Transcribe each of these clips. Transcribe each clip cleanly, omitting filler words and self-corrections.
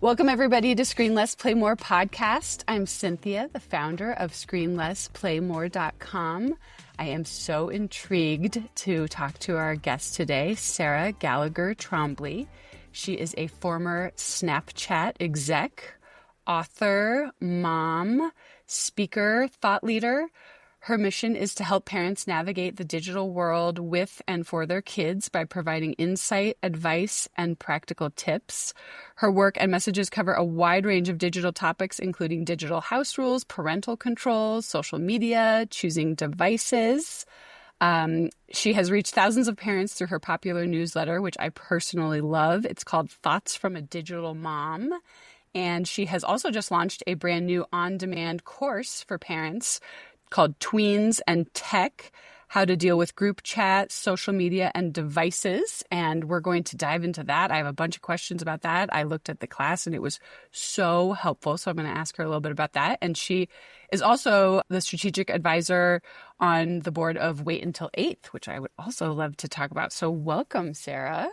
Welcome, everybody, to Screen Less, Play More podcast. I'm Cynthia, the founder of ScreenLessPlayMore.com. I am so intrigued to talk to our guest today, Sarah Gallagher Trombley. She is a former Snapchat exec, author, mom, speaker, thought leader. Her mission is to help parents navigate the digital world with and for their kids by providing insight, advice, and practical tips. Her work and messages cover a wide range of digital topics, including digital house rules, parental controls, social media, choosing devices. She has reached thousands of parents through her popular newsletter, which I personally love. It's called Thoughts from a Digital Mom. And she has also just launched a brand new on-demand course for parents called Tweens and Tech, How to Deal with Group Chat, Social Media, and Devices. And we're going to dive into that. I have a bunch of questions about that. I looked at the class and it was so helpful. So I'm going to ask her a little bit about that. And she is also the strategic advisor on the board of Wait Until 8th, which I would also love to talk about. So welcome, Sarah.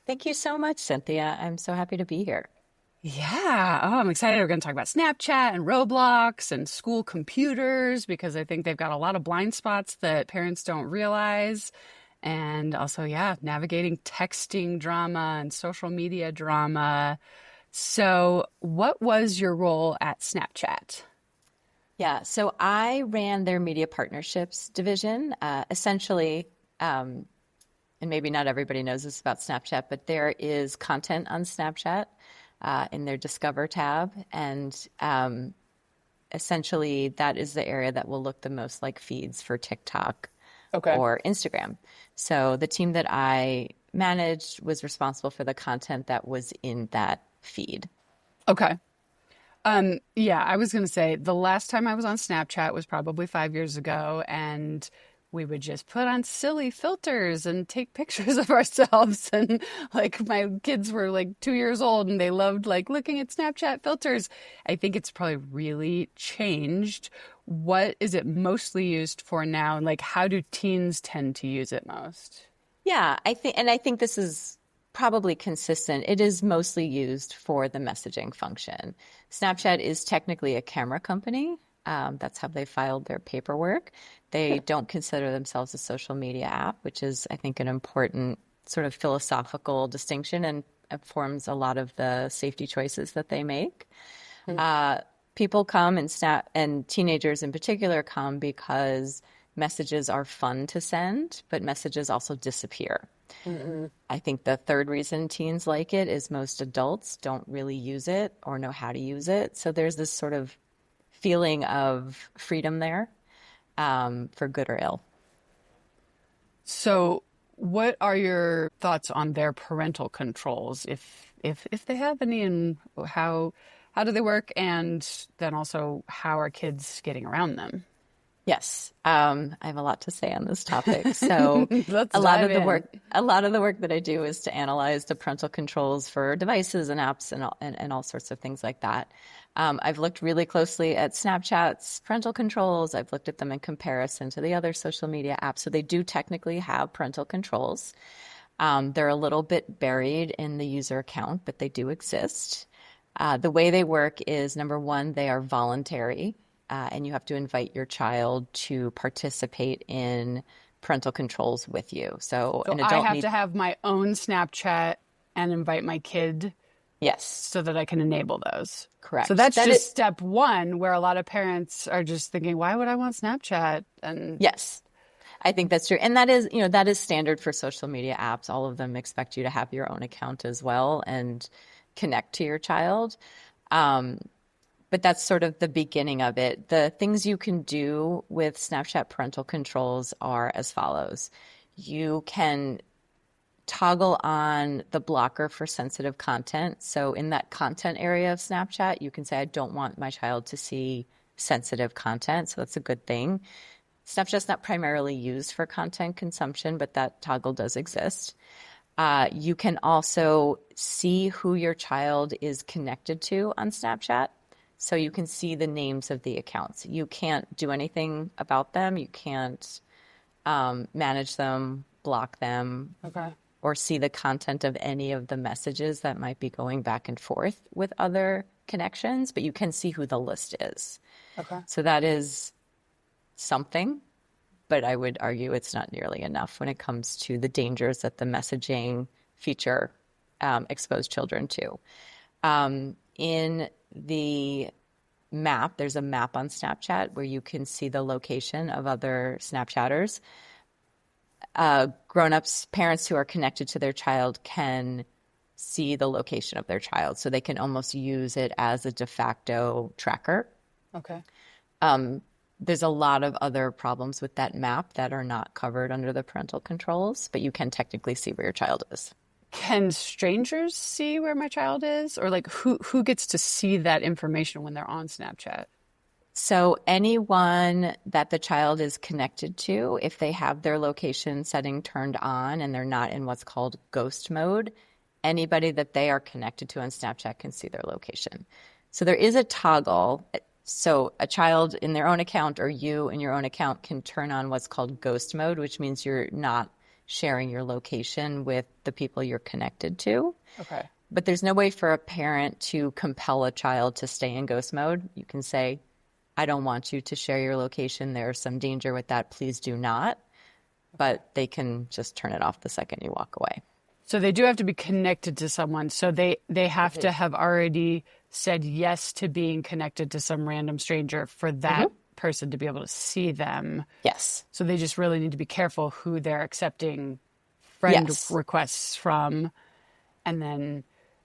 Thank you so much, Cynthia. I'm so happy to be here. Yeah. Oh, I'm excited. We're going to talk about Snapchat and Roblox and school computers because I think they've got a lot of blind spots that parents don't realize. And also, navigating texting drama and social media drama. So what was your role at Snapchat? Yeah, so I ran their media partnerships division, essentially, and maybe not everybody knows this about Snapchat, but there is content on Snapchat in their Discover tab. And essentially, that is the area that will look the most like feeds for TikTok or Instagram. So the team that I managed was responsible for the content that was in that feed. Okay. I was going to say the last time I was on Snapchat was probably 5 years ago, and we would just put on silly filters and take pictures of ourselves. And like my kids were like 2 years old and they loved like looking at Snapchat filters. I think it's probably really changed. What is it mostly used for now? And like, how do teens tend to use it most? Yeah, I think this is probably consistent. It is mostly used for the messaging function. Snapchat is technically a camera company. That's how they filed their paperwork. They don't consider themselves a social media app, which is, I think, an important sort of philosophical distinction and informs a lot of the safety choices that they make. People come and teenagers in particular come because messages are fun to send, but messages also disappear. Mm-hmm. I think the third reason teens like it is most adults don't really use it or know how to use it. So there's this sort of feeling of freedom there, for good or ill. So what are your thoughts on their parental controls, if they have any, and how do they work, and then also how are kids getting around them? Yes, I have a lot to say on this topic. So a lot of the work that I do is to analyze the parental controls for devices and apps and all sorts of things like that. I've looked really closely at Snapchat's parental controls. I've looked at them in comparison to the other social media apps. So they do technically have parental controls. They're a little bit buried in the user account, but they do exist. The way they work is, number one, they are voluntary. And you have to invite your child to participate in parental controls with you. So an adult I have to have my own Snapchat and invite my kid. Yes. So that I can enable those. Correct. So that's just step one, where a lot of parents are just thinking, why would I want Snapchat? And yes, I think that's true. And that is standard for social media apps. All of them expect you to have your own account as well and connect to your child. But that's sort of the beginning of it. The things you can do with Snapchat parental controls are as follows. You can toggle on the blocker for sensitive content. So in that content area of Snapchat, you can say, I don't want my child to see sensitive content. So that's a good thing. Snapchat's not primarily used for content consumption, but that toggle does exist. You can also see who your child is connected to on Snapchat. So you can see the names of the accounts. You can't do anything about them. You can't manage them, block them. Okay. or see the content of any of the messages that might be going back and forth with other connections, but you can see who the list is. Okay. So that is something, but I would argue it's not nearly enough when it comes to the dangers that the messaging feature expose children to. In the map, there's a map on Snapchat where you can see the location of other Snapchatters. Grown-ups, parents who are connected to their child can see the location of their child, so they can almost use it as a de facto tracker. Okay. There's a lot of other problems with that map that are not covered under the parental controls, but you can technically see where your child is. Can strangers see where my child is? Or like who gets to see that information when they're on Snapchat? So anyone that the child is connected to, if they have their location setting turned on and they're not in what's called ghost mode, anybody that they are connected to on Snapchat can see their location. So there is a toggle. So a child in their own account or you in your own account can turn on what's called ghost mode, which means you're not sharing your location with the people you're connected to. Okay. But there's no way for a parent to compel a child to stay in ghost mode. You can say, I don't want you to share your location. There's some danger with that. Please do not. But they can just turn it off the second you walk away. So they do have to be connected to someone. So they have to have already said yes to being connected to some random stranger for that person to be able to see them. Yes. So they just really need to be careful who they're accepting friend requests from. And then,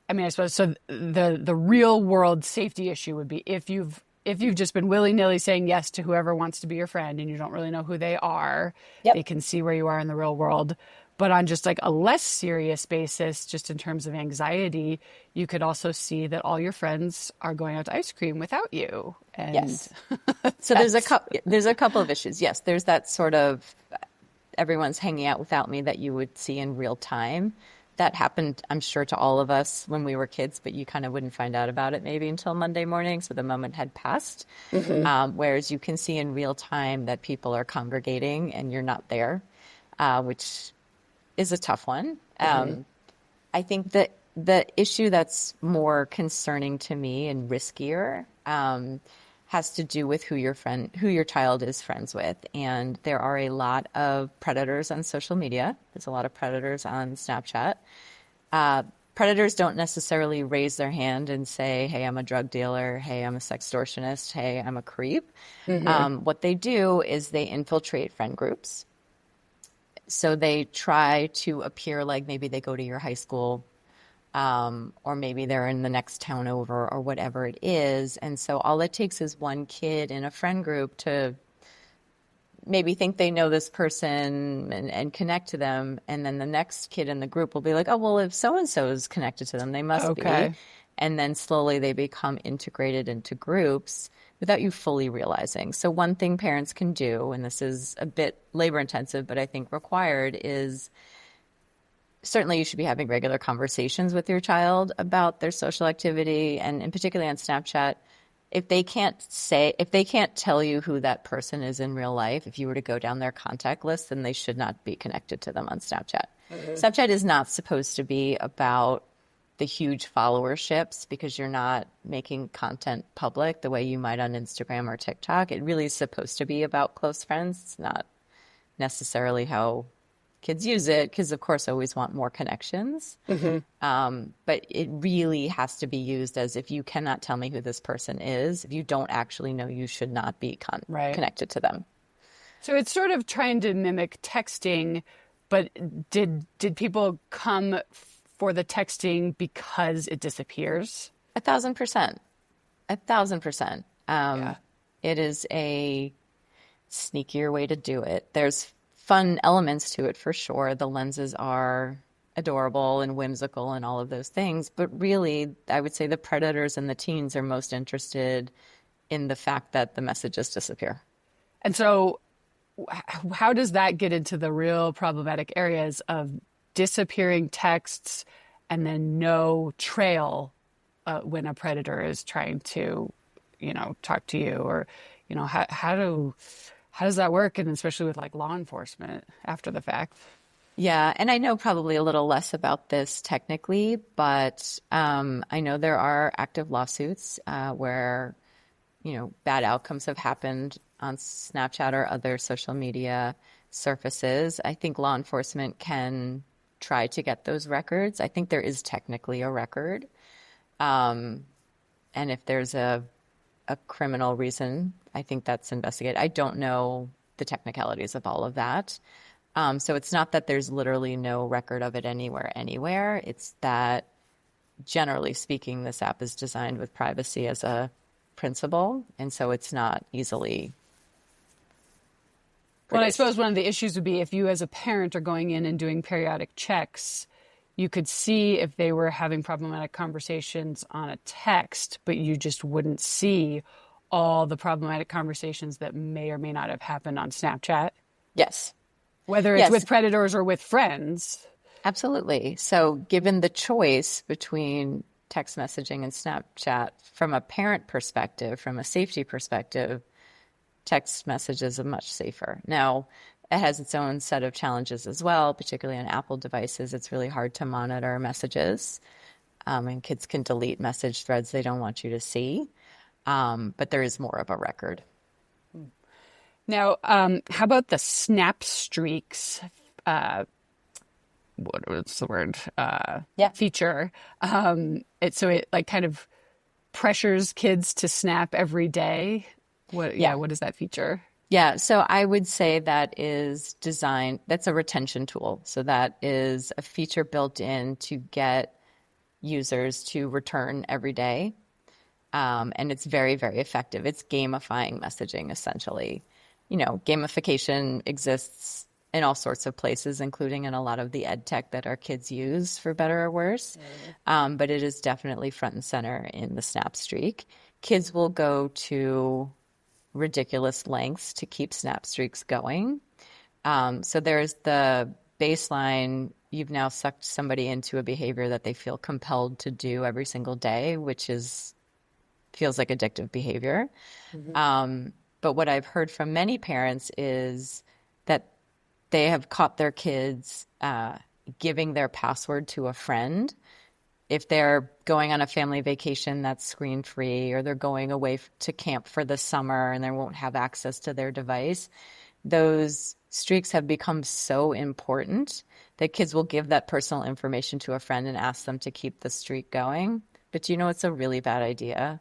I mean, I suppose, so the real world safety issue would be if you've just been willy-nilly saying yes to whoever wants to be your friend and you don't really know who they are, they can see where you are in the real world. But on just like a less serious basis, just in terms of anxiety, you could also see that all your friends are going out to ice cream without you. And yes. So there's a couple of issues. Yes, there's that sort of everyone's hanging out without me that you would see in real time. That happened, I'm sure, to all of us when we were kids, but you kind of wouldn't find out about it maybe until Monday morning, so the moment had passed. Whereas you can see in real time that people are congregating and you're not there, which is a tough one. I think that the issue that's more concerning to me and riskier has to do with who your child is friends with. And there are a lot of predators on social media. There's a lot of predators on Snapchat. Predators don't necessarily raise their hand and say, hey, I'm a drug dealer. Hey, I'm a sextortionist. Hey, I'm a creep. What they do is they infiltrate friend groups. So they try to appear like maybe they go to your high school, or maybe they're in the next town over or whatever it is. And so all it takes is one kid in a friend group to maybe think they know this person and connect to them. And then the next kid in the group will be like, oh, well, if so-and-so is connected to them, they must be. And then slowly they become integrated into groups without you fully realizing. So one thing parents can do, and this is a bit labor intensive, but I think required, is certainly you should be having regular conversations with your child about their social activity, and particularly on Snapchat. If they can't tell you who that person is in real life, if you were to go down their contact list, then they should not be connected to them on Snapchat. Snapchat is not supposed to be about the huge followerships because you're not making content public the way you might on Instagram or TikTok. It really is supposed to be about close friends. It's not necessarily how kids use it because, of course, always want more connections. But it really has to be used as if you cannot tell me who this person is, if you don't actually know, you should not be connected to them. So it's sort of trying to mimic texting, but did people come for the texting because it disappears? 1,000%. 1,000%. It is a sneakier way to do it. There's fun elements to it for sure. The lenses are adorable and whimsical and all of those things. But really, I would say the predators and the teens are most interested in the fact that the messages disappear. And so how does that get into the real problematic areas of disappearing texts and then no trail when a predator is trying to, talk to you? Or, how does that work? And especially with like law enforcement after the fact? Yeah, and I know probably a little less about this technically, but I know there are active lawsuits where, bad outcomes have happened on Snapchat or other social media surfaces. I think law enforcement can try to get those records. I think there is technically a record. And if there's a criminal reason, I think that's investigated. I don't know the technicalities of all of that. So it's not that there's literally no record of it anywhere. It's that, generally speaking, this app is designed with privacy as a principle, and so it's not easily Well, I produced. suppose one of the issues would be if you as a parent are going in and doing periodic checks, you could see if they were having problematic conversations on a text, but you just wouldn't see all the problematic conversations that may or may not have happened on Snapchat, Yes. whether it's Yes, with predators or with friends. absolutely. So given the choice between text messaging and Snapchat, from a parent perspective, from a safety perspective, text messages are much safer. Now, it has its own set of challenges as well, particularly on Apple devices. It's really hard to monitor messages, and kids can delete message threads they don't want you to see. But there is more of a record. Now, how about the snap streaks? What's the word? Yeah. Feature. It like kind of pressures kids to snap every day. Yeah. What is that feature? Yeah, so I would say that is designed, that's a retention tool. So that is a feature built in to get users to return every day. And it's very, very effective. It's gamifying messaging, essentially. Gamification exists in all sorts of places, including in a lot of the ed tech that our kids use, for better or worse. But it is definitely front and center in the Snap Streak. Kids will go to ridiculous lengths to keep snap streaks going. So there's the baseline. You've now sucked somebody into a behavior that they feel compelled to do every single day, which feels like addictive behavior. But what I've heard from many parents is that they have caught their kids giving their password to a friend. If they're going on a family vacation that's screen-free, or they're going away to camp for the summer and they won't have access to their device, those streaks have become so important that kids will give that personal information to a friend and ask them to keep the streak going. But it's a really bad idea,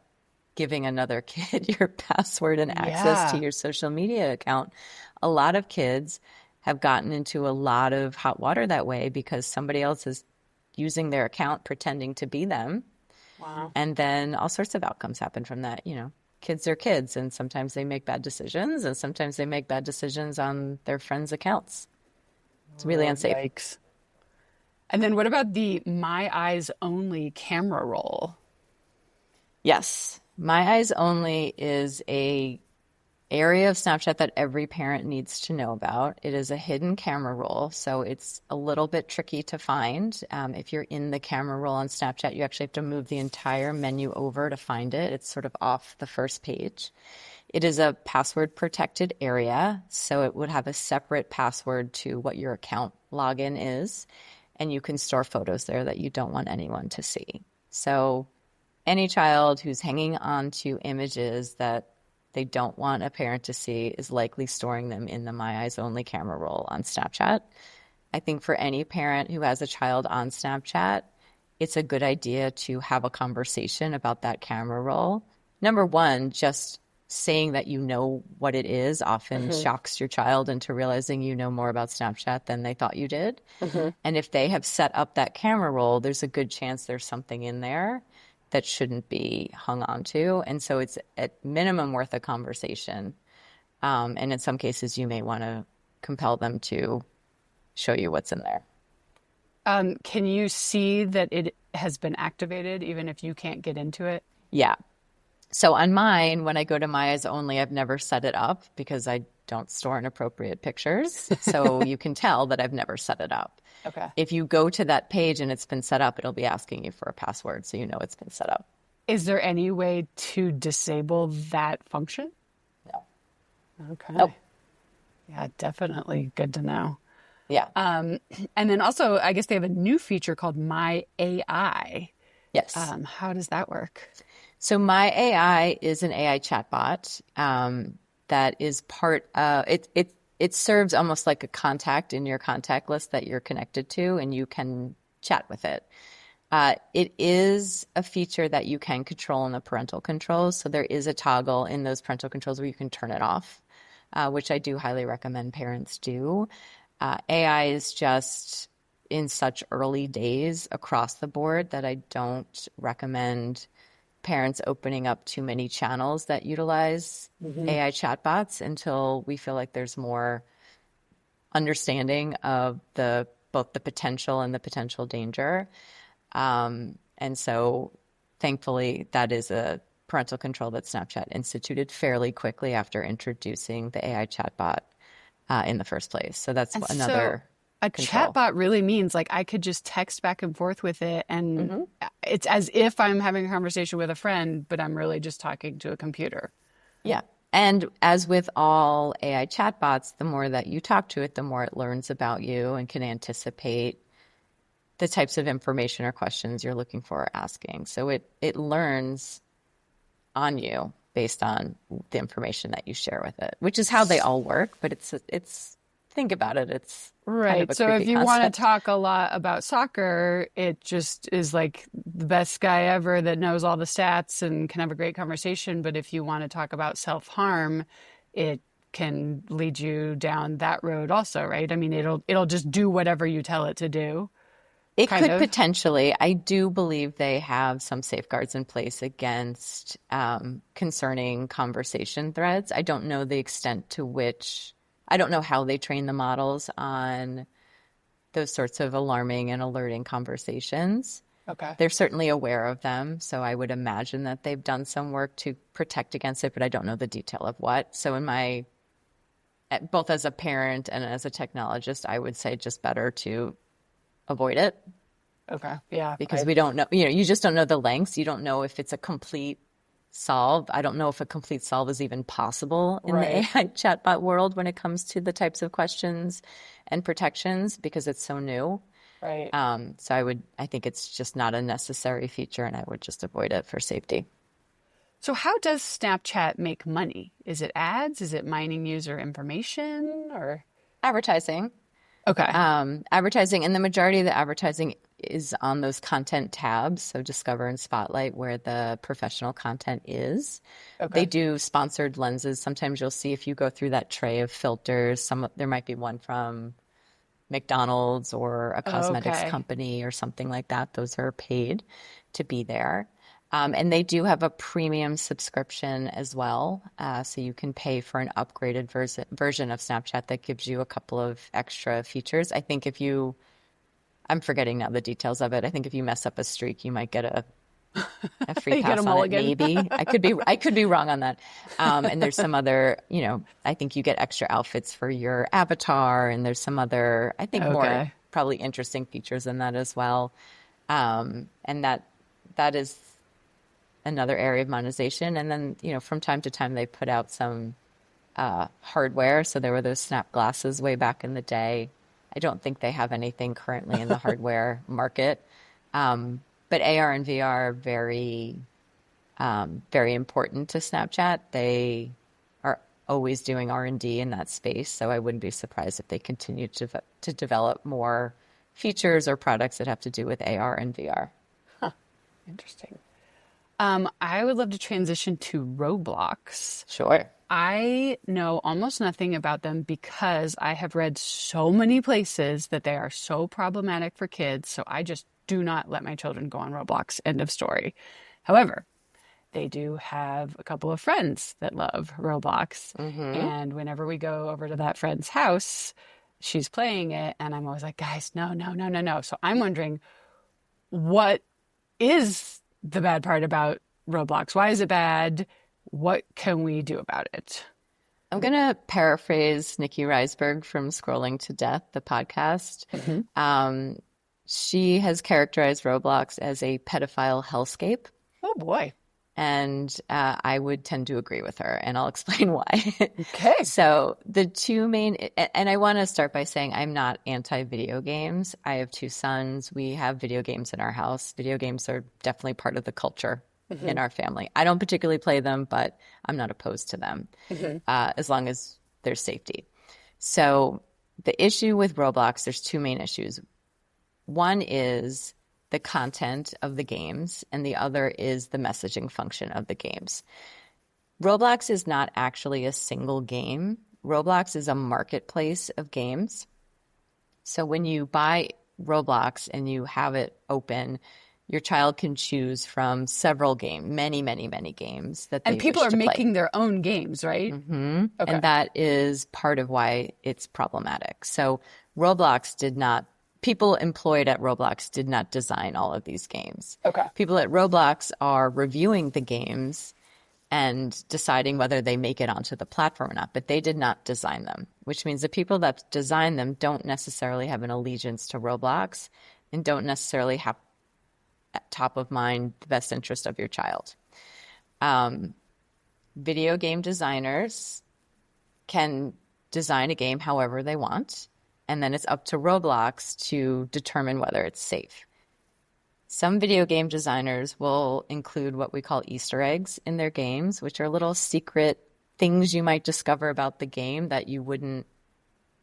giving another kid your password and access to your social media account. A lot of kids have gotten into a lot of hot water that way because somebody else is using their account, pretending to be them. Wow. And then all sorts of outcomes happen from that. Kids are kids, and sometimes they make bad decisions, and sometimes they make bad decisions on their friends' accounts. It's really unsafe. Yikes. And then what about the My Eyes Only camera roll? Yes. My Eyes Only is a area of Snapchat that every parent needs to know about. It is a hidden camera roll, so it's a little bit tricky to find. If you're in the camera roll on Snapchat, you actually have to move the entire menu over to find it. It's sort of off the first page. It is a password protected area, so it would have a separate password to what your account login is, and you can store photos there that you don't want anyone to see. So any child who's hanging on to images that they don't want a parent to see is likely storing them in the My Eyes Only camera roll on Snapchat. I think for any parent who has a child on Snapchat, it's a good idea to have a conversation about that camera roll. Number one, just saying that you know what it is often shocks your child into realizing you know more about Snapchat than they thought you did. And if they have set up that camera roll, there's a good chance there's something in there that shouldn't be hung on to. And so it's at minimum worth a conversation. And in some cases, you may want to compel them to show you what's in there. Can you see that it has been activated even if you can't get into it? Yeah. So on mine, when I go to My Eyes Only, I've never set it up because I don't store inappropriate pictures. So you can tell that I've never set it up. Okay. If you go to that page and it's been set up, it'll be asking you for a password, so you know it's been set up. Is there any way to disable that function? No. Okay. Nope. Yeah, definitely good to know. Yeah. And then also, I guess they have a new feature called My AI. Yes. How does that work? So my AI is an AI chatbot that is part of it. It serves almost like a contact in your contact list that you're connected to, and you can chat with it. It is a feature that you can control in the parental controls. So there is a toggle in those parental controls where you can turn it off, which I do highly recommend parents do. AI is just in such early days across the board that I don't recommend parents opening up too many channels that utilize AI chatbots until we feel like there's more understanding of both the potential and the potential danger. And so thankfully, that is a parental control that Snapchat instituted fairly quickly after introducing the AI chatbot in the first place. So that's And another a control. chatbot really means like I could just text back and forth with it, and Mm-hmm. it's as if I'm having a conversation with a friend, but I'm really just talking to a computer. Yeah. And as with all AI chatbots, the more that you talk to it, the more it learns about you and can anticipate the types of information or questions you're looking for or asking. So it learns on you based on the information that you share with it, which is how they all work. But it's think about it, it's kind of Right. a So if creepy you want to concept. talk a lot about soccer, it just is like the best guy ever that knows all the stats and can have a great conversation. But if you want to talk about self-harm, it can lead you down that road also, right? I mean, it'll just do whatever you tell it to do, It kind could of. potentially. I do believe they have some safeguards in place against concerning conversation threads. I don't know the extent to which, I don't know how they train the models on those sorts of alarming and alerting conversations. Okay. They're certainly aware of them, so I would imagine that they've done some work to protect against it, but I don't know the detail of what. So both as a parent and as a technologist, I would say just better to avoid it Okay. Yeah. because we don't know, you just don't know the lengths. You don't know if it's a complete solve. I don't know if a complete solve is even possible in the Right. AI chatbot world when it comes to the types of questions and protections because it's so new. Right. So I think it's just not a necessary feature and I would just avoid it for safety. So how does Snapchat make money? Is it ads? Is it mining user information or? Advertising. Okay. Advertising, and the majority of the advertising is on those content tabs, so Discover and Spotlight, where the professional content is. They Okay. do sponsored lenses. Sometimes you'll see if you go through that tray of filters, there might be one from McDonald's or a cosmetics Okay. company or something like that. Those are paid to be there. And they do have a premium subscription as well. So you can pay for an upgraded version of Snapchat that gives you a couple of extra features. I think I'm forgetting now the details of it. I think if you mess up a streak, you might get a free You get a pass on it, mulligan. maybe. I could be wrong on that. And there's some other, I think you get extra outfits for your avatar, and there's some other, I think more Okay. probably interesting features in that as well. And that is another area of monetization. And then, from time to time they put out some hardware. So there were those Snap glasses way back in the day. I don't think they have anything currently in the hardware market. But AR and VR are very, very important to Snapchat. They are always doing R&D in that space. So I wouldn't be surprised if they continue to develop more features or products that have to do with AR and VR. Interesting. I would love to transition to Roblox. Sure. I know almost nothing about them because I have read so many places that they are so problematic for kids. So I just do not let my children go on Roblox. End of story. However, they do have a couple of friends that love Roblox. Mm-hmm. And whenever we go over to that friend's house, she's playing it. And I'm always like, guys, no, no, no, no, no. So I'm wondering, what is the bad part about Roblox? Why is it bad? What can we do about it? I'm going to paraphrase Nikki Reisberg from Scrolling to Death, the podcast. She has characterized Roblox as a pedophile hellscape. Oh boy. and I would tend to agree with her, and I'll explain why. Okay. So the two main, and I want to start by saying I'm not anti-video games. I have two sons. We have video games in our house. Video games are definitely part of the culture in our family. I don't particularly play them, but I'm not opposed to them as long as there's safety. So the issue with Roblox, there's two main issues. One is the content of the games, and the other is the messaging function of the games. Roblox is not actually a single game. Roblox is a marketplace of games. So when you buy Roblox and you have it open, your child can choose from several games, many, many, many games that they And people wish are to play. making their own games, right? Mm-hmm. Okay. And that is part of why it's problematic. So Roblox people employed at Roblox did not design all of these games. Okay. People at Roblox are reviewing the games and deciding whether they make it onto the platform or not, but they did not design them, which means the people that design them don't necessarily have an allegiance to Roblox and don't necessarily have at top of mind the best interest of your child. Video game designers can design a game however they want, and then it's up to Roblox to determine whether it's safe. Some video game designers will include what we call Easter eggs in their games, which are little secret things you might discover about the game that you wouldn't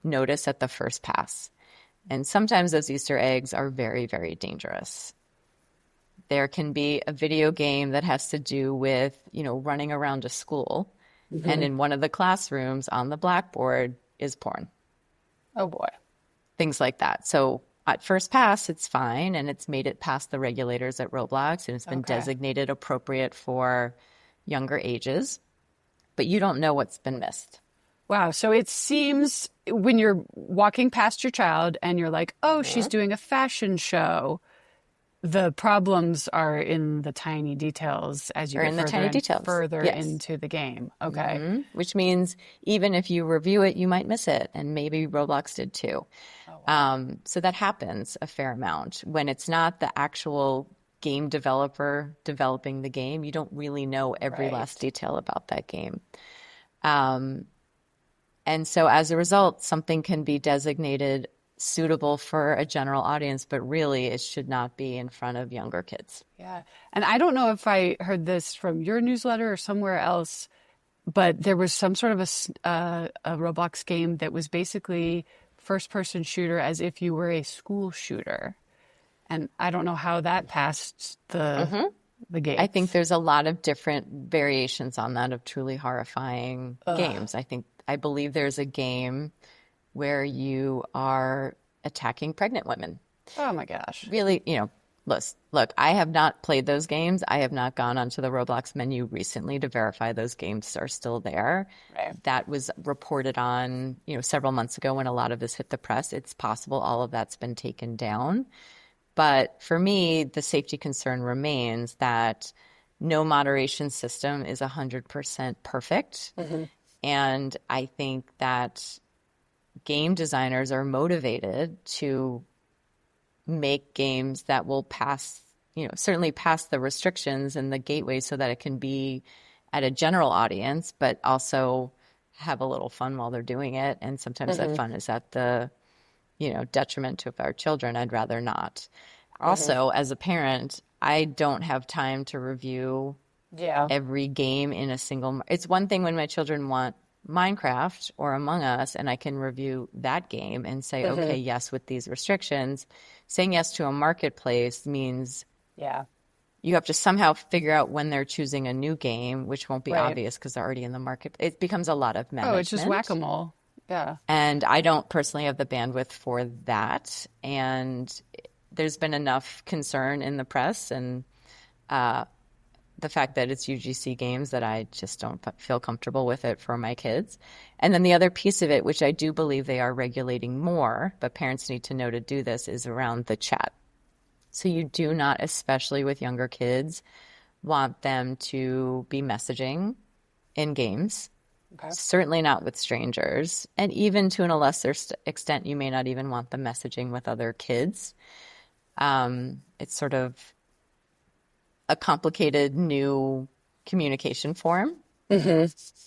notice at the first pass. And sometimes those Easter eggs are very, very dangerous. There can be a video game that has to do with, running around a school. Mm-hmm. And in one of the classrooms on the blackboard is porn. Oh, boy. Things like that. So at first pass, it's fine, and it's made it past the regulators at Roblox, and it's been designated appropriate for younger ages. But you don't know what's been missed. Wow. So it seems when you're walking past your child and you're like, oh, she's doing a fashion show, the problems are in the tiny details as you get further into the game. Okay. Mm-hmm. Which means even if you review it, you might miss it. And maybe Roblox did too. Oh, wow. So that happens a fair amount. When it's not the actual game developer developing the game, you don't really know every last detail about that game. And so as a result, something can be designated suitable for a general audience, but really it should not be in front of younger kids. Yeah. And I don't know if I heard this from your newsletter or somewhere else, but there was some sort of a Roblox game that was basically first-person shooter as if you were a school shooter. And I don't know how that passed the gates. I think there's a lot of different variations on that of truly horrifying games. I believe there's a game where you are attacking pregnant women. Oh my gosh. Really, look, I have not played those games. I have not gone onto the Roblox menu recently to verify those games are still there. Right. That was reported on, several months ago when a lot of this hit the press. It's possible all of that's been taken down. But for me, the safety concern remains that no moderation system is 100% perfect. Mm-hmm. And I think that game designers are motivated to make games that will pass, certainly pass the restrictions and the gateway so that it can be at a general audience, but also have a little fun while they're doing it. And sometimes that fun is at the, detriment to our children. I'd rather not. Also, as a parent, I don't have time to review every game in a single. It's one thing when my children want Minecraft or Among Us, and I can review that game and say, okay, yes, with these restrictions. Saying yes to a marketplace means you have to somehow figure out when they're choosing a new game, which won't be obvious because they're already in the market. It becomes a lot of management. Oh, it's just whack-a-mole. Yeah. And I don't personally have the bandwidth for that. And there's been enough concern in the press and the fact that it's UGC games that I just don't feel comfortable with it for my kids. And then the other piece of it, which I do believe they are regulating more, but parents need to know to do this, is around the chat. So you do not, especially with younger kids, want them to be messaging in games. Okay. Certainly not with strangers. And even to a lesser extent, you may not even want them messaging with other kids. It's sort of a complicated new communication form,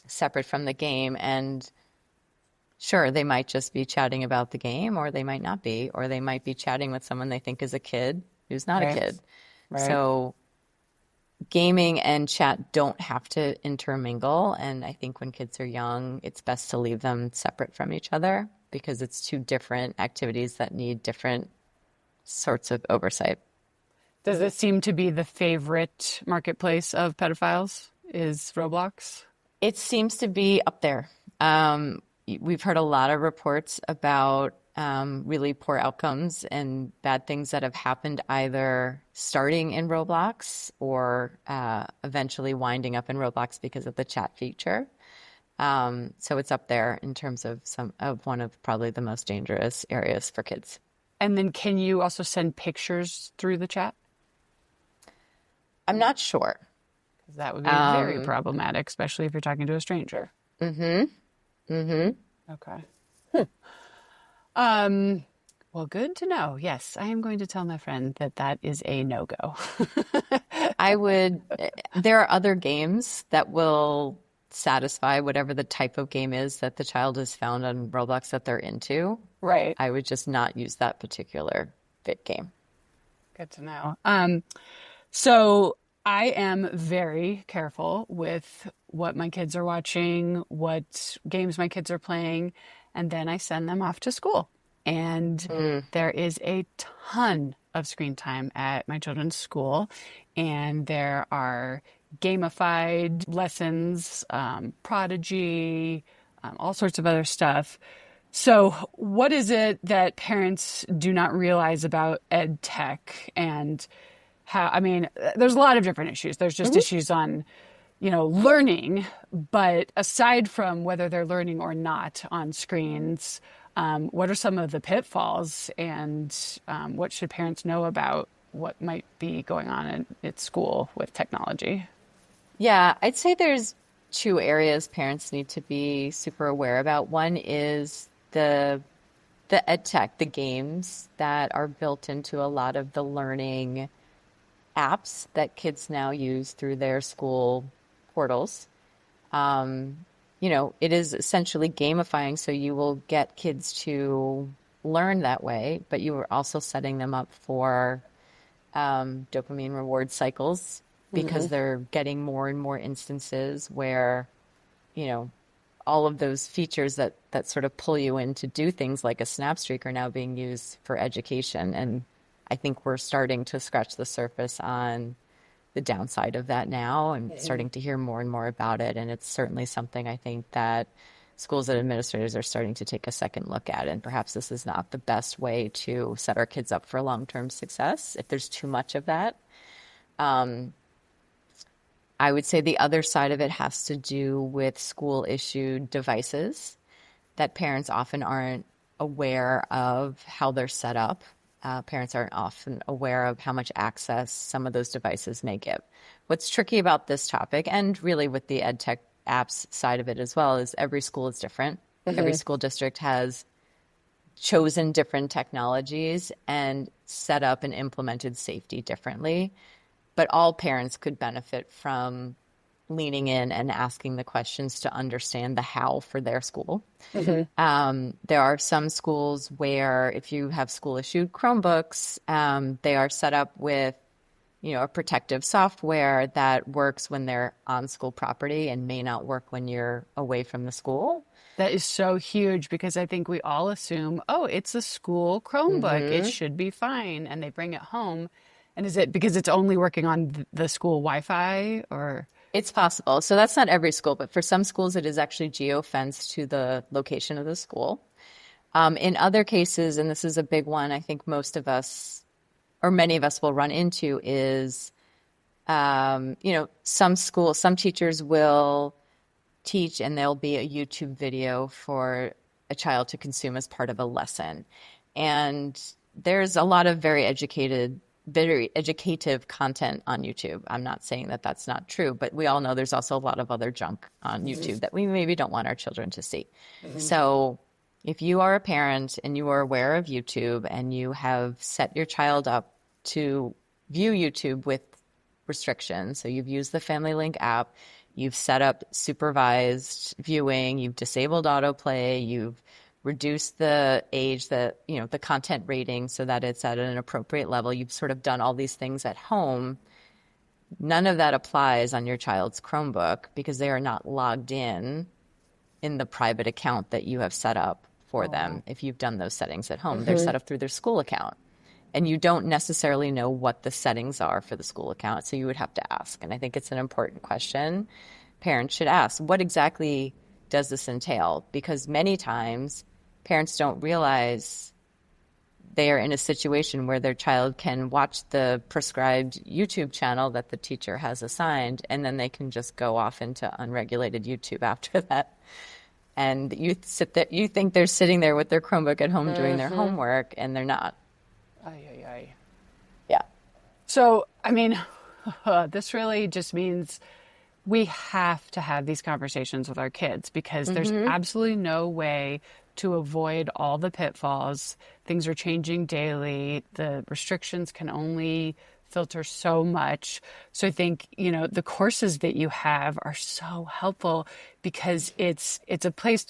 separate from the game. And sure, they might just be chatting about the game, or they might not be, or they might be chatting with someone they think is a kid who's not a kid. Right. So gaming and chat don't have to intermingle. And I think when kids are young, it's best to leave them separate from each other because it's two different activities that need different sorts of oversight. Does it seem to be the favorite marketplace of pedophiles is Roblox? It seems to be up there. We've heard a lot of reports about really poor outcomes and bad things that have happened either starting in Roblox or eventually winding up in Roblox because of the chat feature. So it's up there in terms of one of probably the most dangerous areas for kids. And then can you also send pictures through the chat? I'm not sure. Because that would be very problematic, especially if you're talking to a stranger. Okay. Well, good to know. Yes, I am going to tell my friend that is a no-go. There are other games that will satisfy whatever the type of game is that the child has found on Roblox that they're into. Right. I would just not use that particular fit game. Good to know. So I am very careful with what my kids are watching, what games my kids are playing, and then I send them off to school. And there is a ton of screen time at my children's school, and there are gamified lessons, Prodigy, all sorts of other stuff. So what is it that parents do not realize about ed tech and how, I mean, there's a lot of different issues. There's just issues on, learning, but aside from whether they're learning or not on screens, what are some of the pitfalls and what should parents know about what might be going on at school with technology? Yeah, I'd say there's two areas parents need to be super aware about. One is the ed tech, the games that are built into a lot of the learning apps that kids now use through their school portals. It is essentially gamifying, so you will get kids to learn that way, but you are also setting them up for dopamine reward cycles because they're getting more and more instances where, all of those features that sort of pull you in to do things like a snap streak are now being used for education. And I think we're starting to scratch the surface on the downside of that now and starting to hear more and more about it. And it's certainly something I think that schools and administrators are starting to take a second look at. And perhaps this is not the best way to set our kids up for long-term success if there's too much of that. I would say the other side of it has to do with school-issued devices that parents often aren't aware of how they're set up. Parents aren't often aware of how much access some of those devices may give. What's tricky about this topic, and really with the ed tech apps side of it as well, is every school is different. Every school district has chosen different technologies and set up and implemented safety differently. But all parents could benefit from leaning in and asking the questions to understand the how for their school. There are some schools where if you have school-issued Chromebooks, they are set up with, a protective software that works when they're on school property and may not work when you're away from the school. That is so huge because I think we all assume, oh, it's a school Chromebook. It should be fine. And they bring it home. And is it because it's only working on the school Wi-Fi or? It's possible. So that's not every school, but for some schools, it is actually geo-fenced to the location of the school. In other cases, and this is a big one, I think most of us or many of us will run into is, some teachers will teach and there'll be a YouTube video for a child to consume as part of a lesson. And there's a lot of very educative content on YouTube. I'm not saying that that's not true, but we all know there's also a lot of other junk on YouTube that we maybe don't want our children to see. So if you are a parent and you are aware of YouTube and you have set your child up to view YouTube with restrictions. So you've used the Family Link app, you've set up supervised viewing, you've disabled autoplay, you've reduced the age, the content rating so that it's at an appropriate level. You've sort of done all these things at home. None of that applies on your child's Chromebook because they are not logged in the private account that you have set up for them. If you've done those settings at home, they're set up through their school account. And you don't necessarily know what the settings are for the school account, so you would have to ask. And I think it's an important question parents should ask. What exactly does this entail? Because many times parents don't realize they are in a situation where their child can watch the prescribed YouTube channel that the teacher has assigned, and then they can just go off into unregulated YouTube after that. And you think they're sitting there with their Chromebook at home doing their homework, and they're not. Yeah. So, I mean, this really just means we have to have these conversations with our kids because there's absolutely no way to avoid all the pitfalls. Things are changing daily. The restrictions can only filter so much. So I think, the courses that you have are so helpful because it's a place,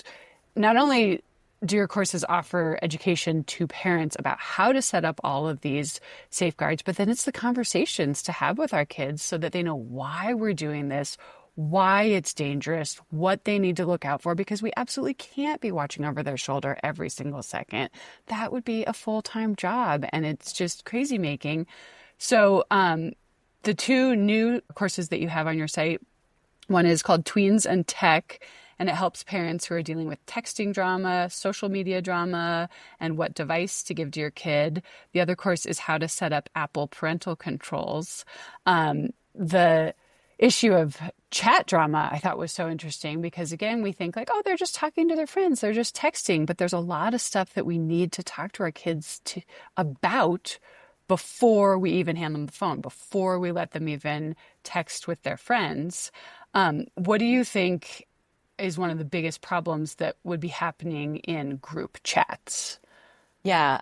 not only do your courses offer education to parents about how to set up all of these safeguards, but then it's the conversations to have with our kids so that they know why we're doing this, why it's dangerous, what they need to look out for, because we absolutely can't be watching over their shoulder every single second. That would be a full-time job, and it's just crazy making. So the two new courses that you have on your site, one is called Tweens and Tech, and it helps parents who are dealing with texting drama, social media drama, and what device to give to your kid. The other course is how to set up Apple parental controls. The issue of chat drama I thought was so interesting because, again, we think like, oh, they're just talking to their friends, they're just texting. But there's a lot of stuff that we need to talk to our kids about before we even hand them the phone, before we let them even text with their friends. What do you think is one of the biggest problems that would be happening in group chats? Yeah.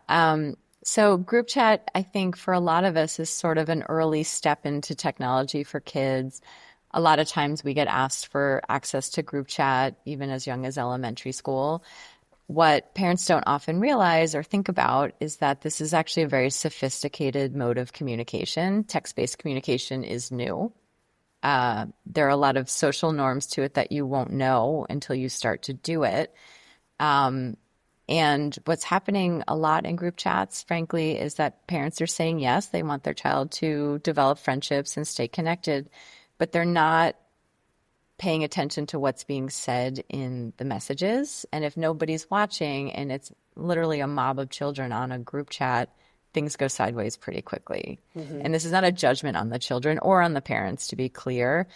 So group chat, I think for a lot of us is sort of an early step into technology for kids. A lot of times we get asked for access to group chat, even as young as elementary school. What parents don't often realize or think about is that this is actually a very sophisticated mode of communication. Text-based communication is new. There are a lot of social norms to it that you won't know until you start to do it. And what's happening a lot in group chats, frankly, is that parents are saying yes, they want their child to develop friendships and stay connected, but they're not paying attention to what's being said in the messages. And if nobody's watching and it's literally a mob of children on a group chat, things go sideways pretty quickly. And this is not a judgment on the children or on the parents, to be clear.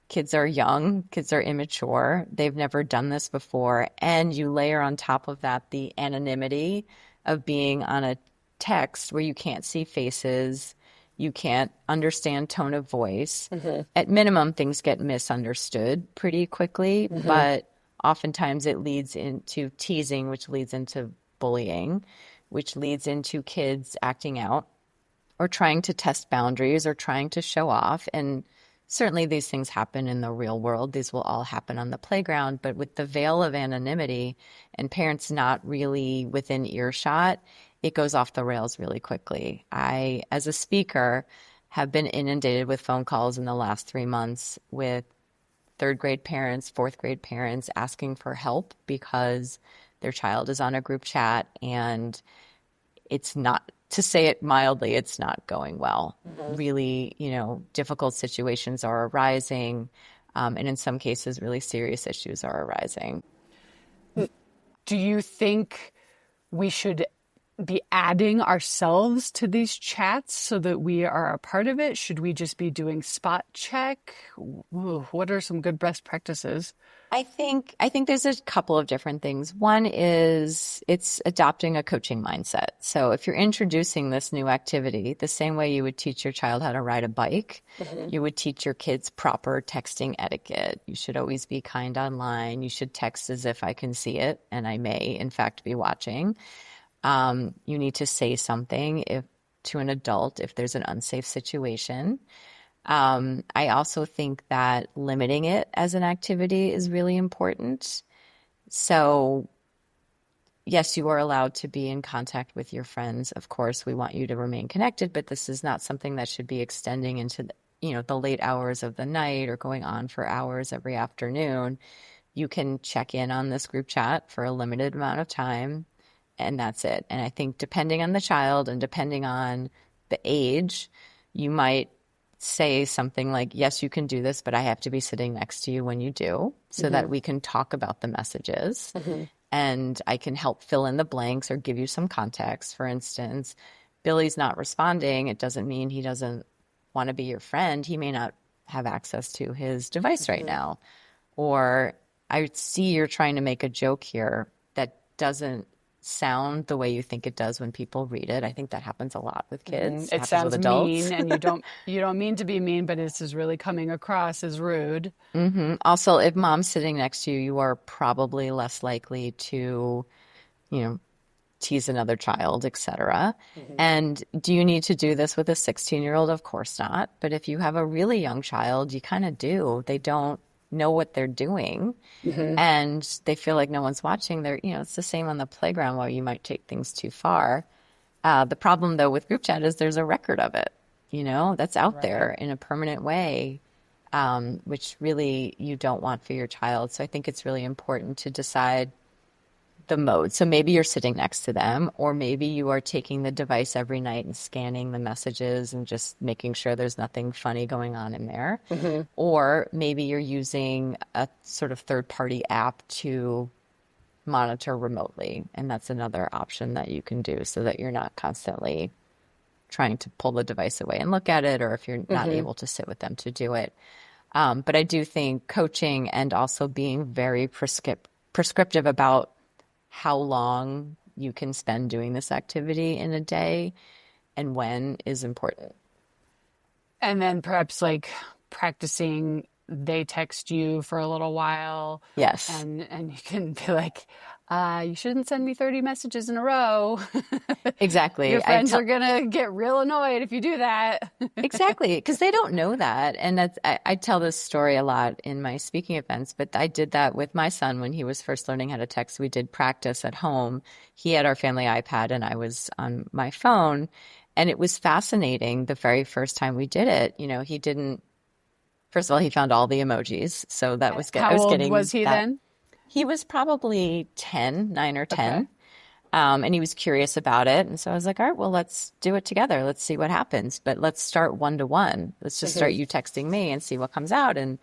Kids are young, kids are immature, they've never done this before, and you layer on top of that the anonymity of being on a text where you can't see faces, you can't understand tone of voice. At minimum, things get misunderstood pretty quickly, but oftentimes it leads into teasing, which leads into bullying, which leads into kids acting out or trying to test boundaries or trying to show off. And certainly these things happen in the real world. These will all happen on the playground. But with the veil of anonymity and parents not really within earshot, it goes off the rails really quickly. I, as a speaker, have been inundated with phone calls in the last 3 months with third grade parents, fourth grade parents asking for help because their child is on a group chat and it's not, to say it mildly, it's not going well. Really, difficult situations are arising, and in some cases, really serious issues are arising. Do you think we should be adding ourselves to these chats so that we are a part of it? Should we just be doing spot check? Ooh, what are some good best practices? I think there's a couple of different things. One is it's adopting a coaching mindset. So if you're introducing this new activity, the same way you would teach your child how to ride a bike, you would teach your kids proper texting etiquette. You should always be kind online. You should text as if I can see it, and I may, in fact, be watching. You need to say something to an adult if there's an unsafe situation. I also think that limiting it as an activity is really important. So yes, you are allowed to be in contact with your friends. Of course, we want you to remain connected, but this is not something that should be extending into the late hours of the night or going on for hours every afternoon. You can check in on this group chat for a limited amount of time, and that's it. And I think depending on the child and depending on the age, you might say something like, yes, you can do this, but I have to be sitting next to you when you do so that we can talk about the messages and I can help fill in the blanks or give you some context. For instance, Billy's not responding. It doesn't mean he doesn't want to be your friend. He may not have access to his device right now. Or I see you're trying to make a joke here that doesn't sound the way you think it does when people read it. I think that happens a lot with kids. It sounds mean, and you don't mean to be mean, but it's just really coming across as rude. Also, if mom's sitting next to you, you are probably less likely to, tease another child, etc. And do you need to do this with a 16-year-old? Of course not. But if you have a really young child, you kind of do. They don't know what they're doing and they feel like no one's watching. It's the same on the playground where you might take things too far. The problem though with group chat is there's a record of it, that's out there in a permanent way, which really you don't want for your child. So I think it's really important to decide the mode. So maybe you're sitting next to them, or maybe you are taking the device every night and scanning the messages and just making sure there's nothing funny going on in there. Or maybe you're using a sort of third-party app to monitor remotely. And that's another option that you can do so that you're not constantly trying to pull the device away and look at it, or if you're not able to sit with them to do it. But I do think coaching and also being very prescriptive about how long you can spend doing this activity in a day and when is important. And then perhaps like practicing, they text you for a little while. Yes. And you can be like, you shouldn't send me 30 messages in a row. Exactly. Your friends are going to get real annoyed if you do that. Exactly. Because they don't know that. And I tell this story a lot in my speaking events, but I did that with my son when he was first learning how to text. We did practice at home. He had our family iPad and I was on my phone. And it was fascinating the very first time we did it. He didn't, first of all, he found all the emojis. So that was good. How old was he then? He was probably 9 or 10. Okay. And he was curious about it. And so I was like, all right, well, let's do it together. Let's see what happens. But let's start 1-to-1. Let's just start you texting me and see what comes out. And,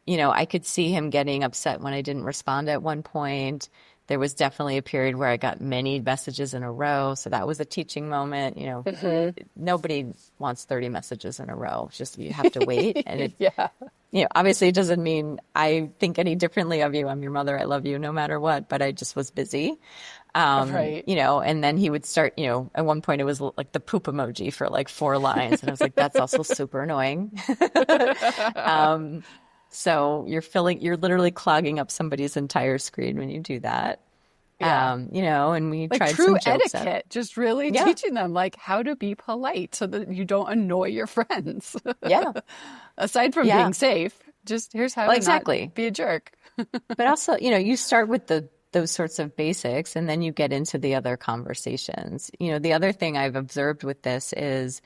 I could see him getting upset when I didn't respond at one point. There was definitely a period where I got many messages in a row. So that was a teaching moment. Nobody wants 30 messages in a row. It's just you have to wait. And obviously it doesn't mean I think any differently of you. I'm your mother. I love you no matter what. But I just was busy. And then he would start, at one point it was like the poop emoji for like 4 lines. And I was like, that's also super annoying. So you're literally clogging up somebody's entire screen when you do that. Yeah. And we like tried true some jokes etiquette, just really teaching them like how to be polite so that you don't annoy your friends. Yeah. Aside from being safe, just here's how to not be a jerk. But also, you start with those sorts of basics and then you get into the other conversations. The other thing I've observed with this is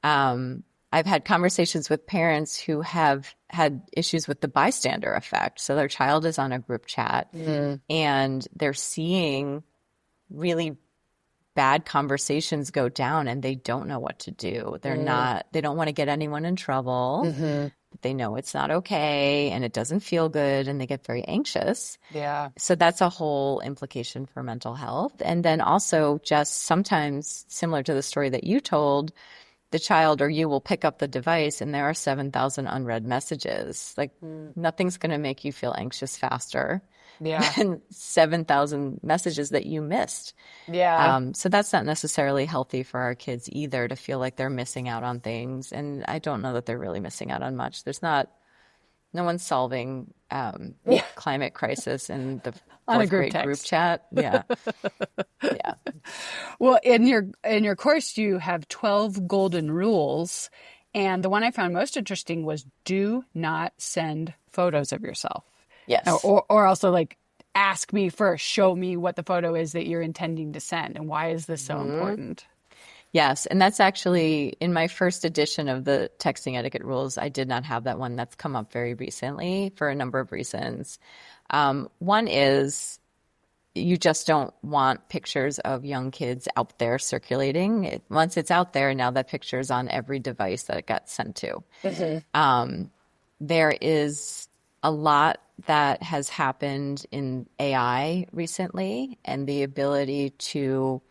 I've had conversations with parents who have had issues with the bystander effect. So their child is on a group chat and they're seeing really bad conversations go down and they don't know what to do. They don't want to get anyone in trouble. But they know it's not okay and it doesn't feel good and they get very anxious. Yeah. So that's a whole implication for mental health. And then also just sometimes similar to the story that you told, the child or you will pick up the device and there are 7,000 unread messages. Like nothing's going to make you feel anxious faster than 7,000 messages that you missed. Yeah. So that's not necessarily healthy for our kids either to feel like they're missing out on things. And I don't know that they're really missing out on much. No one's solving climate crisis in the fourth grade group chat. Yeah. Yeah. Well, in your course, you have 12 golden rules. And the one I found most interesting was do not send photos of yourself. Yes. Or also like ask me first, show me what the photo is that you're intending to send. And why is this so important? Yes, and that's actually in my first edition of the texting etiquette rules. I did not have that one. That's come up very recently for a number of reasons. One is you just don't want pictures of young kids out there circulating. Once it's out there, now that picture is on every device that it got sent to. There is a lot that has happened in AI recently, and the ability to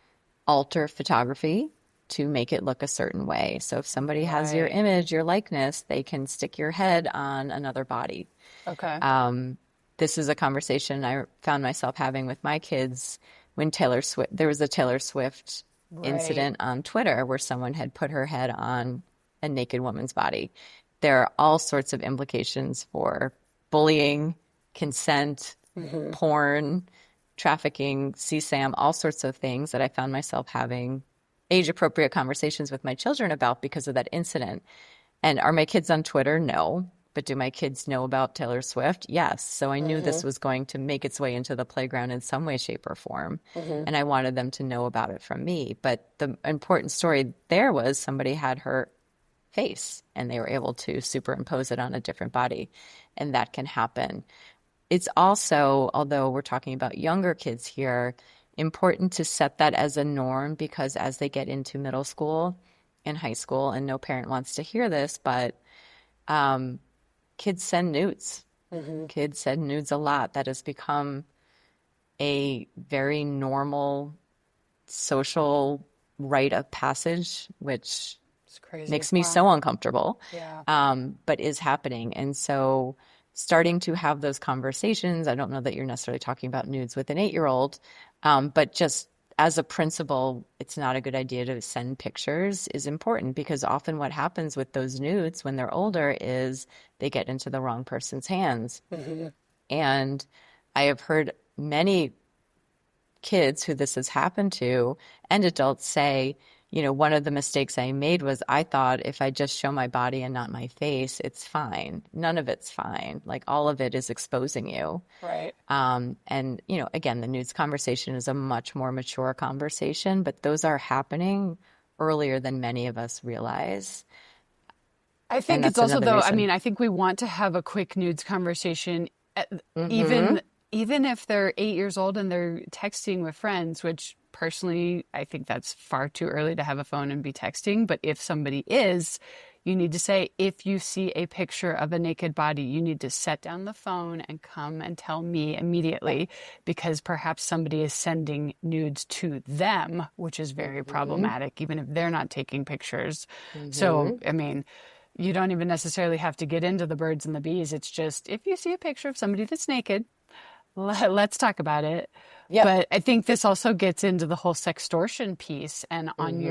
alter photography to make it look a certain way. So if somebody has your image, your likeness, they can stick your head on another body. Okay. This is a conversation I found myself having with my kids when there was a Taylor Swift incident on Twitter where someone had put her head on a naked woman's body. There are all sorts of implications for bullying, consent, porn, trafficking, CSAM, all sorts of things that I found myself having age-appropriate conversations with my children about because of that incident. And are my kids on Twitter? No. But do my kids know about Taylor Swift? Yes. So I knew this was going to make its way into the playground in some way, shape, or form. And I wanted them to know about it from me. But the important story there was somebody had her face and they were able to superimpose it on a different body. And that can happen. It's also, although we're talking about younger kids here, important to set that as a norm because as they get into middle school and high school, and no parent wants to hear this, but kids send nudes. Kids send nudes a lot. That has become a very normal social rite of passage, which makes me so uncomfortable, but is happening. And so starting to have those conversations, I don't know that you're necessarily talking about nudes with an 8-year-old, but just as a principle, it's not a good idea to send pictures is important because often what happens with those nudes when they're older is they get into the wrong person's hands. And I have heard many kids who this has happened to and adults say, you know, one of the mistakes I made was I thought if I just show my body and not my face, it's fine. None of it's fine. Like all of it is exposing you. Right. And, you know, again, the nudes conversation is a much more mature conversation, but those are happening earlier than many of us realize. I think it's also, though, I mean, I think we want to have a quick nudes conversation, even if they're 8 years old and they're texting with friends, which personally, I think that's far too early to have a phone and be texting. But if somebody is, you need to say, if you see a picture of a naked body, you need to set down the phone and come and tell me immediately, because perhaps somebody is sending nudes to them, which is very problematic, even if they're not taking pictures. So, I mean, you don't even necessarily have to get into the birds and the bees. It's just, if you see a picture of somebody that's naked, let's talk about it. But I think this also gets into the whole sextortion piece. And on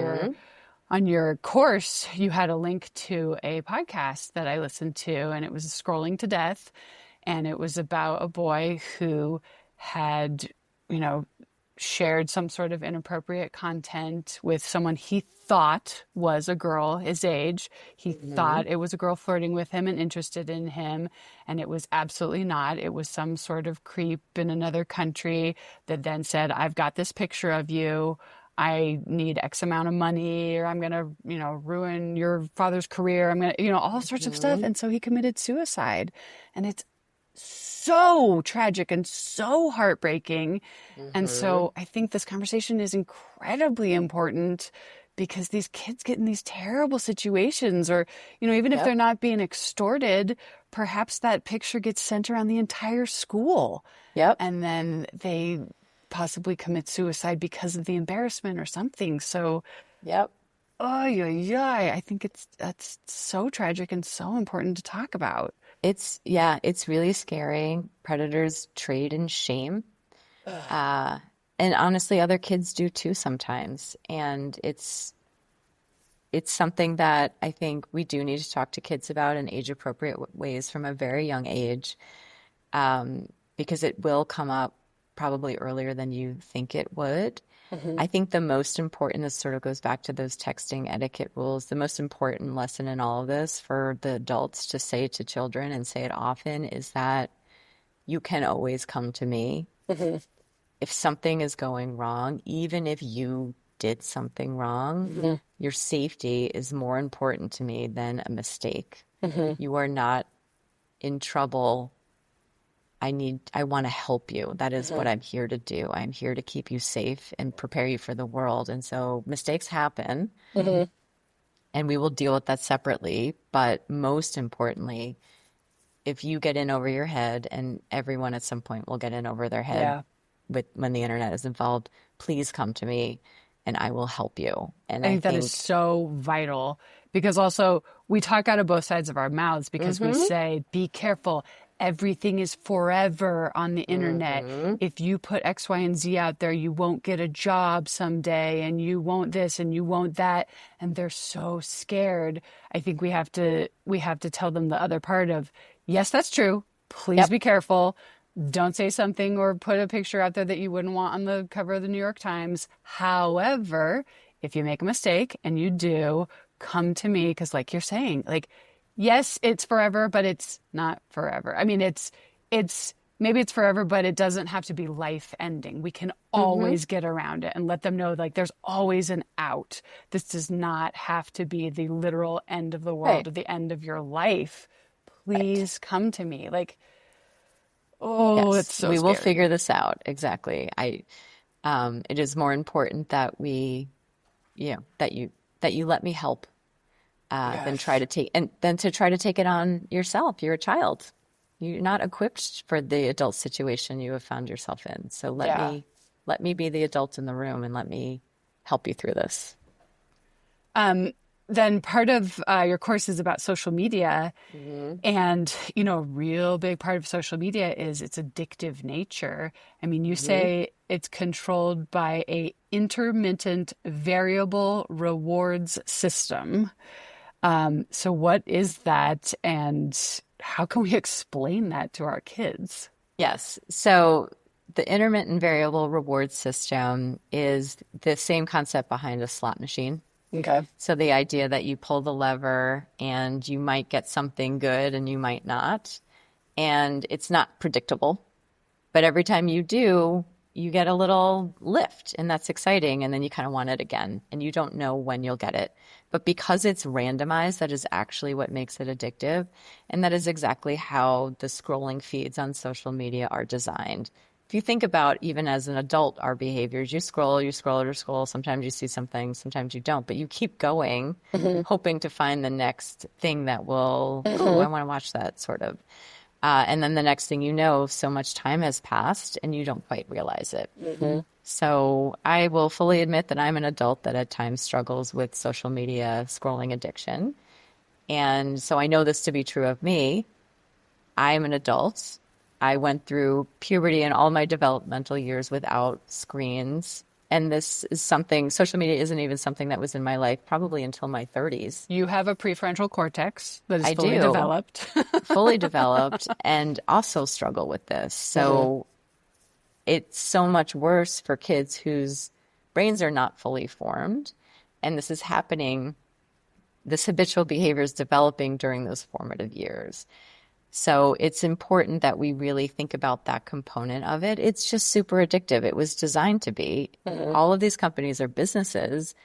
your course, you had a link to a podcast that I listened to, and it was Scrolling to Death. And it was about a boy who had, you know, shared some sort of inappropriate content with someone he thought was a girl his age. He thought it was a girl flirting with him and interested in him, and it was absolutely not. It was some sort of creep in another country that then said, I've got this picture of you. I need X amount of money, or I'm going to, you know, ruin your father's career. I'm going to, you know, all sorts of stuff. And so he committed suicide. And it's so tragic and so heartbreaking. And so I think this conversation is incredibly important because these kids get in these terrible situations, or, you know, even if they're not being extorted, perhaps that picture gets sent around the entire school. And then they possibly commit suicide because of the embarrassment or something. So, I think that's so tragic and so important to talk about. It's really scary. Predators trade in shame. And honestly, other kids do too sometimes. And it's something that I think we do need to talk to kids about in age-appropriate ways from a very young age, because it will come up probably earlier than you think it would. I think the most important, this sort of goes back to those texting etiquette rules, the most important lesson in all of this for the adults to say to children and say it often is that you can always come to me. If something is going wrong, even if you did something wrong, your safety is more important to me than a mistake. You are not in trouble. I want to help you. That is what I'm here to do. I'm here to keep you safe and prepare you for the world. And so mistakes happen, and we will deal with that separately. But most importantly, if you get in over your head, and everyone at some point will get in over their head when the internet is involved, please come to me and I will help you. And I think that is so vital, because also we talk out of both sides of our mouths, because we say, be careful. Everything is forever on the internet. If you put X, Y, and Z out there, you won't get a job someday, and you won't this and you won't that. And they're so scared. I think we have to tell them the other part of, yes, that's true. Please be careful. Don't say something or put a picture out there that you wouldn't want on the cover of the New York Times. However, if you make a mistake, and you do, come to me, because like you're saying, like, yes, it's forever, but it's not forever. I mean, it's maybe it's forever, but it doesn't have to be life ending. We can always get around it, and let them know, like, there's always an out. This does not have to be the literal end of the world or the end of your life. Please come to me. Like, it's so we scary. will figure this out. Exactly. It is more important that that you let me help than try to take it on yourself. You're a child. You're not equipped for the adult situation you have found yourself in. So let me be the adult in the room, and let me help you through this. Then part of your course is about social media. And, a real big part of social media is its addictive nature. I mean, you say it's controlled by a intermittent variable rewards system. So what is that, and how can we explain that to our kids? Yes. So the intermittent variable reward system is the same concept behind a slot machine. Okay. So the idea that you pull the lever and you might get something good and you might not, and it's not predictable, but every time you do, you get a little lift, and that's exciting, and then you kind of want it again, and you don't know when you'll get it. But because it's randomized, that is actually what makes it addictive, and that is exactly how the scrolling feeds on social media are designed. If you think about, even as an adult, our behaviors, you scroll. Sometimes you see something, sometimes you don't, but you keep going, hoping to find the next thing that will, I want to watch that, sort of. And then the next thing you know, so much time has passed and you don't quite realize it. So I will fully admit that I'm an adult that at times struggles with social media scrolling addiction. And so I know this to be true of me. I am an adult. I went through puberty and all my developmental years without screens. And this is something, social media isn't even something that was in my life probably until my 30s. You have a prefrontal cortex that is I fully do. developed. Fully developed, and also struggle with this. So it's so much worse for kids whose brains are not fully formed. And this is happening, this habitual behavior is developing during those formative years. So it's important that we really think about that component of it. It's just super addictive. It was designed to be. All of these companies are businesses.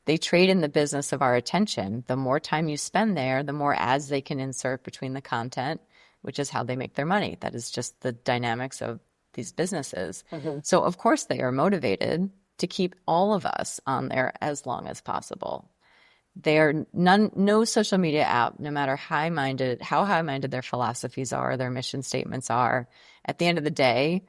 They trade in the business of our attention. The more time you spend there, the more ads they can insert between the content, which is how they make their money. That is just the dynamics of these businesses. So of course they are motivated to keep all of us on there as long as possible. No social media app, no matter how high-minded their philosophies are, their mission statements are, at the end of the day,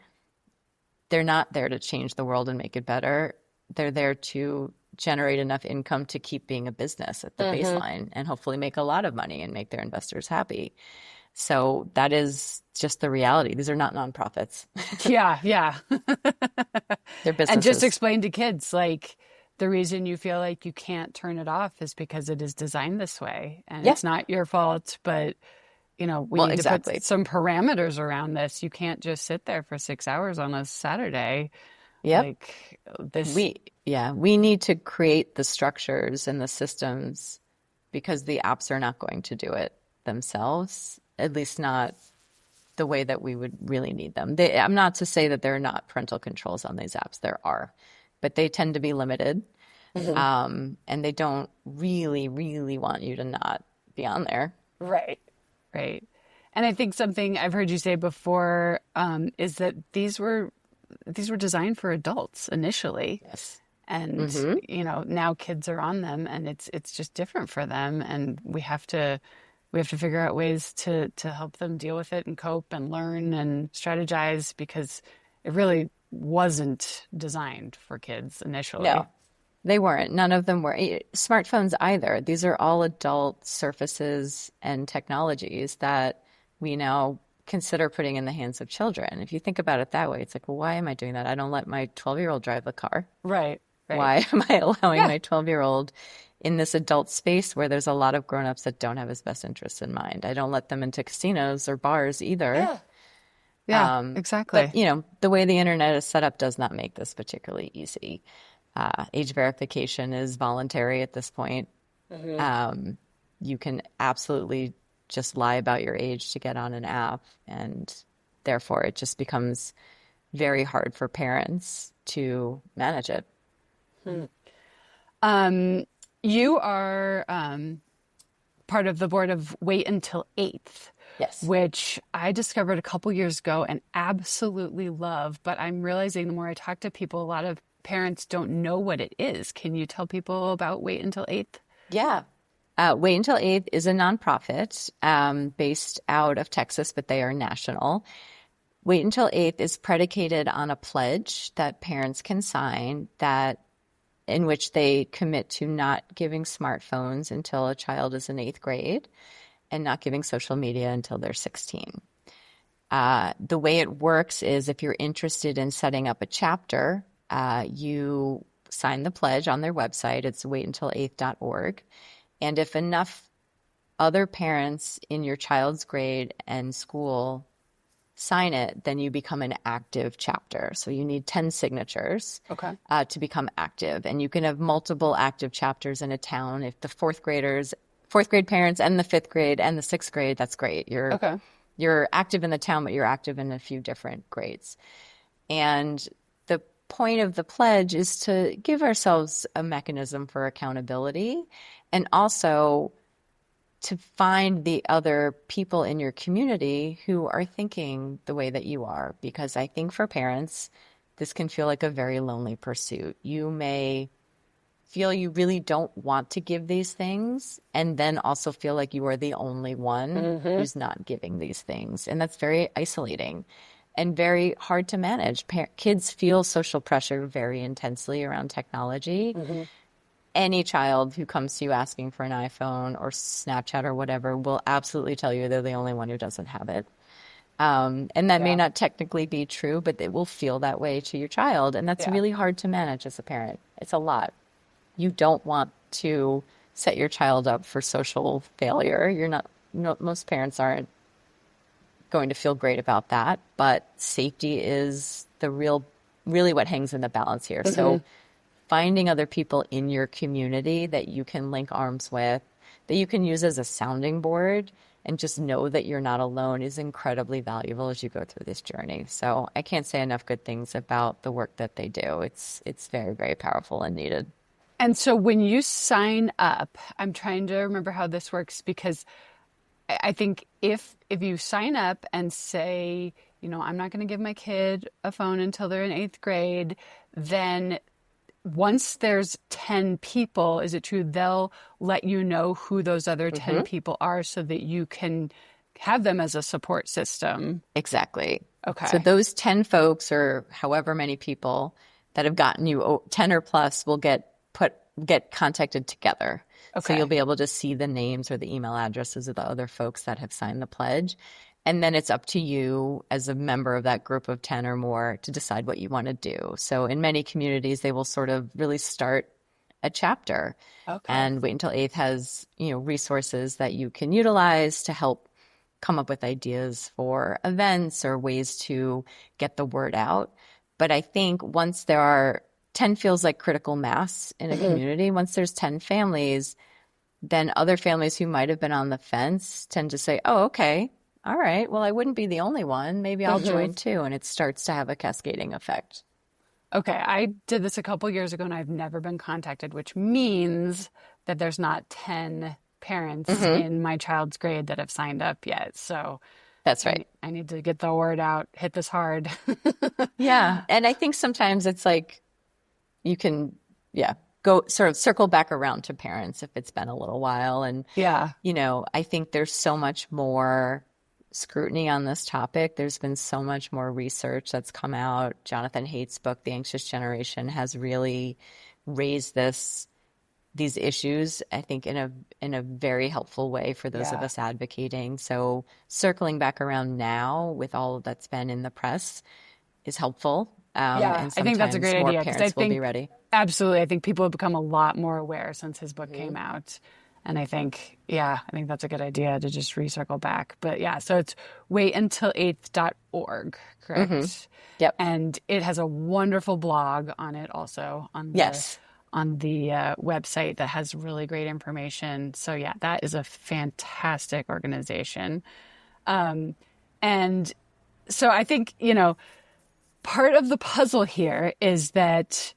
they're not there to change the world and make it better. They're there to generate enough income to keep being a business at the baseline, and hopefully make a lot of money and make their investors happy. So that is just the reality. These are not nonprofits. Yeah. They're businesses. And just explain to kids, like, the reason you feel like you can't turn it off is because it is designed this way, and it's not your fault, but we need to put some parameters around this. You can't just sit there for 6 hours on a Saturday. Yep. Like this. We need to create the structures and the systems because the apps are not going to do it themselves, at least not the way that we would really need them. I'm not to say that there are not parental controls on these apps. There are, but they tend to be limited. And they don't really, really want you to not be on there. Right. Right. And I think something I've heard you say before is that these were designed for adults initially. Yes. And now kids are on them and it's just different for them, and we have to figure out ways to help them deal with it and cope and learn and strategize, because it really wasn't designed for kids initially. No, they weren't. None of them were. Smartphones either. These are all adult surfaces and technologies that we now consider putting in the hands of children. If you think about it that way, it's like, well, why am I doing that? I don't let my 12-year-old drive the car. Right. Why am I allowing my 12-year-old in this adult space where there's a lot of grown-ups that don't have his best interests in mind? I don't let them into casinos or bars either. Yeah, exactly. But, the way the internet is set up does not make this particularly easy. Age verification is voluntary at this point. You can absolutely just lie about your age to get on an app, and therefore it just becomes very hard for parents to manage it. You are part of the board of Wait Until 8th. Yes. Which I discovered a couple years ago and absolutely love. But I'm realizing the more I talk to people, a lot of parents don't know what it is. Can you tell people about Wait Until 8th? Yeah. Wait Until 8th is a nonprofit based out of Texas, but they are national. Wait Until 8th is predicated on a pledge that parents can sign in which they commit to not giving smartphones until a child is in 8th grade and not giving social media until they're 16. The way it works is if you're interested in setting up a chapter, you sign the pledge on their website. It's waituntil8th.org. And if enough other parents in your child's grade and school sign it, then you become an active chapter. So you need 10 signatures to become active. And you can have multiple active chapters in a town. If the fourth grade parents and the 5th grade and the 6th grade, that's great. You're active in the town, but you're active in a few different grades. And the point of the pledge is to give ourselves a mechanism for accountability, and also to find the other people in your community who are thinking the way that you are. Because I think for parents, this can feel like a very lonely pursuit. You may feel you really don't want to give these things, and then also feel like you are the only one who's not giving these things. And that's very isolating and very hard to manage. Kids feel social pressure very intensely around technology. Any child who comes to you asking for an iPhone or Snapchat or whatever will absolutely tell you they're the only one who doesn't have it. And that may not technically be true, but it will feel that way to your child. And that's really hard to manage as a parent. It's a lot. You don't want to set your child up for social failure. Most parents aren't going to feel great about that, but safety is really what hangs in the balance here. So finding other people in your community that you can link arms with, that you can use as a sounding board, and just know that you're not alone is incredibly valuable as you go through this journey. So I can't say enough good things about the work that they do. It's very, very powerful and needed. And so when you sign up, I'm trying to remember how this works, because I think if you sign up and say, I'm not going to give my kid a phone until they're in 8th grade, then once there's 10 people, is it true they'll let you know who those other 10 people are so that you can have them as a support system? Exactly. Okay. So those 10 folks, or however many people that have gotten you 10 or plus, will get contacted together. Okay. So you'll be able to see the names or the email addresses of the other folks that have signed the pledge. And then it's up to you as a member of that group of 10 or more to decide what you want to do. So in many communities, they will sort of really start a chapter. Okay. And Wait Until 8th has, resources that you can utilize to help come up with ideas for events or ways to get the word out. But I think once there are 10 feels like critical mass in a community. Once there's 10 families, then other families who might have been on the fence tend to say, oh, okay, all right, well, I wouldn't be the only one. Maybe I'll join too. And it starts to have a cascading effect. Okay, I did this a couple years ago and I've never been contacted, which means that there's not 10 parents in my child's grade that have signed up yet. So That's right. I need to get the word out, hit this hard. Yeah. And I think sometimes it's like you can, go sort of circle back around to parents if it's been a little while. And, Yeah. I think there's so much more scrutiny on this topic. There's been so much more research that's come out. Jonathan Haidt's book, The Anxious Generation, has really raised these issues, I think, in a very helpful way for those of us advocating. So circling back around now with all that's been in the press is helpful. And I think that's a great more idea because parents I think will be ready. absolutely. I think people have become a lot more aware since his book came out. And I think that's a good idea to just recircle back. But so it's waituntil8th.org, correct? Yep. And it has a wonderful blog on it also on the website that has really great information. So that is a fantastic organization. And so I think, part of the puzzle here is that,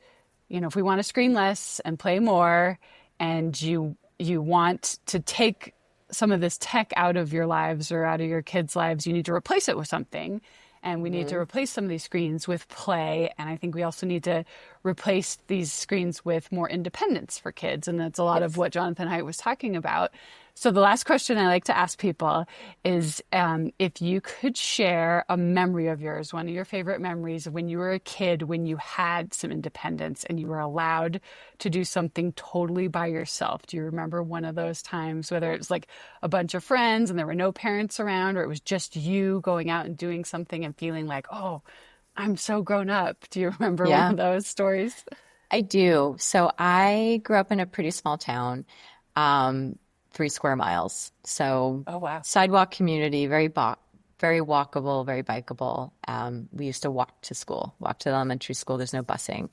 if we want to screen less and play more and you want to take some of this tech out of your lives or out of your kids' lives, you need to replace it with something. And we need to replace some of these screens with play. And I think we also need to replace these screens with more independence for kids. And that's a lot of what Jonathan Haidt was talking about. So the last question I like to ask people is if you could share a memory of yours, one of your favorite memories of when you were a kid, when you had some independence and you were allowed to do something totally by yourself. Do you remember one of those times, whether it was like a bunch of friends and there were no parents around, or it was just you going out and doing something and feeling like, oh, I'm so grown up? Do you remember one of those stories? I do. So I grew up in a pretty small town. 3 square miles. So sidewalk community, very walkable, very bikeable. We used to walk to school, walk to the elementary school. There's no busing.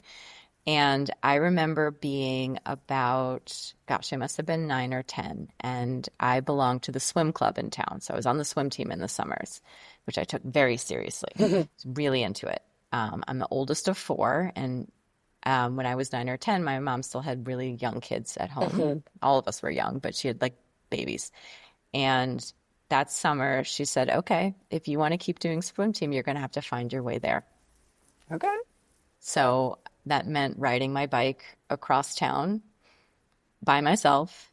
And I remember being about, I must have been 9 or 10. And I belonged to the swim club in town. So I was on the swim team in the summers, which I took very seriously. I was really into it. I'm the oldest of 4. And when I was 9 or 10, my mom still had really young kids at home. All of us were young, but she had like babies. And that summer she said, okay, if you want to keep doing swim team, you're going to have to find your way there. Okay. So that meant riding my bike across town by myself,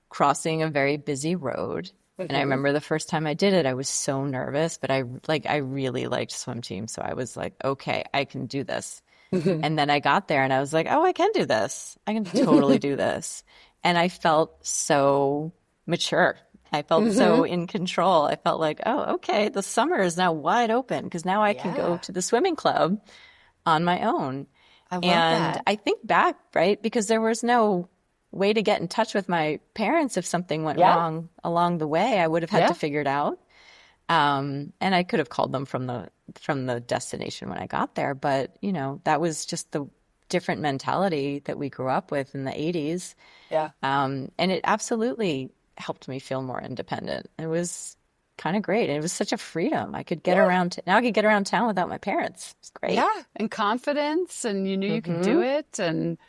crossing a very busy road. And I remember the first time I did it, I was so nervous, but I really liked swim team. So I was like, okay, I can do this. And then I got there and I was like, oh, I can do this. I can totally do this. And I felt so mature. I felt so in control. I felt like, oh, okay, the summer is now wide open because now I can go to the swimming club on my own. I love that. I think back, right, because there was no way to get in touch with my parents if something went wrong along the way. I would have had to figure it out. And I could have called them from the destination when I got there. But, that was just the different mentality that we grew up with in the 80s. Yeah. And it absolutely helped me feel more independent. It was kind of great. It was such a freedom. I could get around. Now I could get around town without my parents. It's great. Yeah. And confidence. And you knew you could do it. And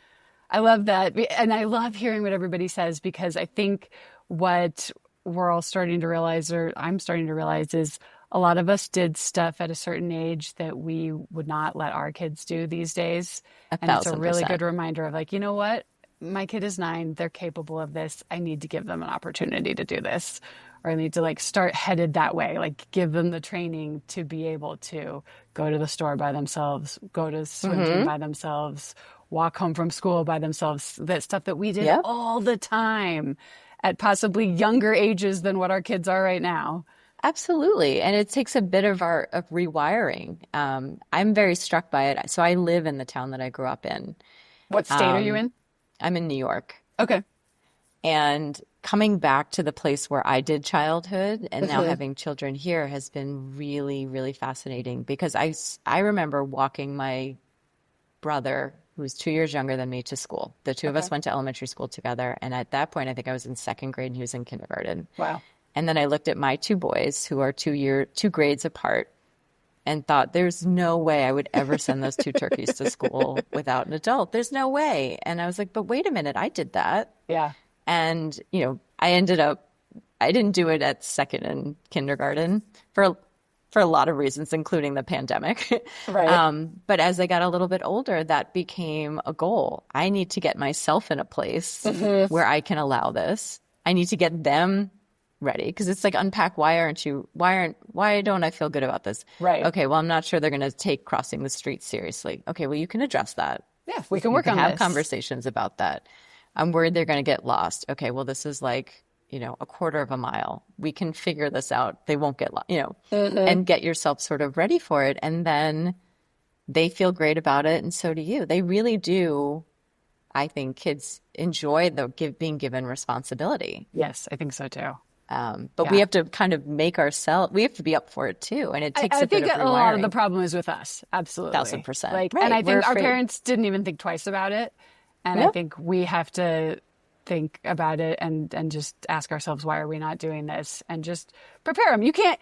I love that. And I love hearing what everybody says, because I think what we're all starting to realize, or I'm starting to realize, is a lot of us did stuff at a certain age that we would not let our kids do these days. And it's a really good reminder of like, you know what? My kid is 9. They're capable of this. I need to give them an opportunity to do this. Or I need to like start headed that way, like give them the training to be able to go to the store by themselves, go to swim team by themselves, walk home from school by themselves. That stuff that we did all the time at possibly younger ages than what our kids are right now. Absolutely. And it takes a bit of rewiring. I'm very struck by it. So I live in the town that I grew up in. What state are you in? I'm in New York. Okay. And coming back to the place where I did childhood and now having children here has been really, really fascinating because I remember walking my brother, who's 2 years younger than me, to school. The two of us went to elementary school together. And at that point, I think I was in second grade and he was in kindergarten. Wow. And then I looked at my two boys who are 2 grades apart and thought, there's no way I would ever send those two turkeys to school without an adult. There's no way. And I was like, but wait a minute, I did that. Yeah. And, I didn't do it at second and kindergarten for a lot of reasons, including the pandemic. Right. But as I got a little bit older, that became a goal. I need to get myself in a place where I can allow this. I need to get them ready because it's like, unpack, why don't I feel good about this? Right. Okay, well, I'm not sure they're going to take crossing the street seriously. Okay, well, you can address that. Yeah, we can work on have this. Conversations about that. I'm worried they're going to get lost. Okay, well, this is like, a quarter of a mile. We can figure this out. They won't get lost, and get yourself sort of ready for it. And then they feel great about it. And so do you. They really do. I think kids enjoy being given responsibility. Yes, I think so too. But we have to kind of we have to be up for it too. And it takes I a bit think of rewiring. a lot of the problem is with us. Absolutely. 1,000%. Right. And I think our parents didn't even think twice about it. And I think we have to think about it and just ask ourselves, why are we not doing this? And just prepare them. You can't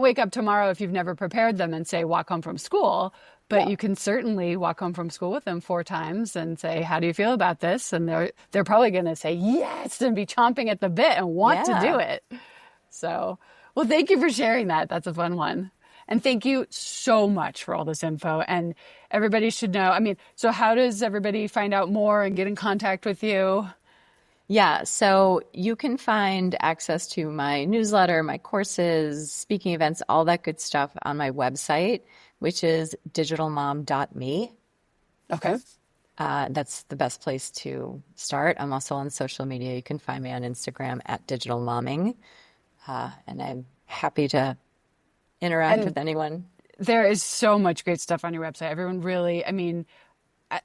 wake up tomorrow if you've never prepared them and say, walk home from school. But you can certainly walk home from school with them 4 times and say, how do you feel about this? And they're probably going to say yes and be chomping at the bit and want to do it. So, well, thank you for sharing that. That's a fun one. And thank you so much for all this info. And everybody should know. I mean, so how does everybody find out more and get in contact with you? Yeah, so you can find access to my newsletter, my courses, speaking events, all that good stuff on my website, which is digitalmom.me. Okay. That's the best place to start. I'm also on social media. You can find me on Instagram at digitalmomming. And I'm happy to interact with anyone. There is so much great stuff on your website. Everyone really,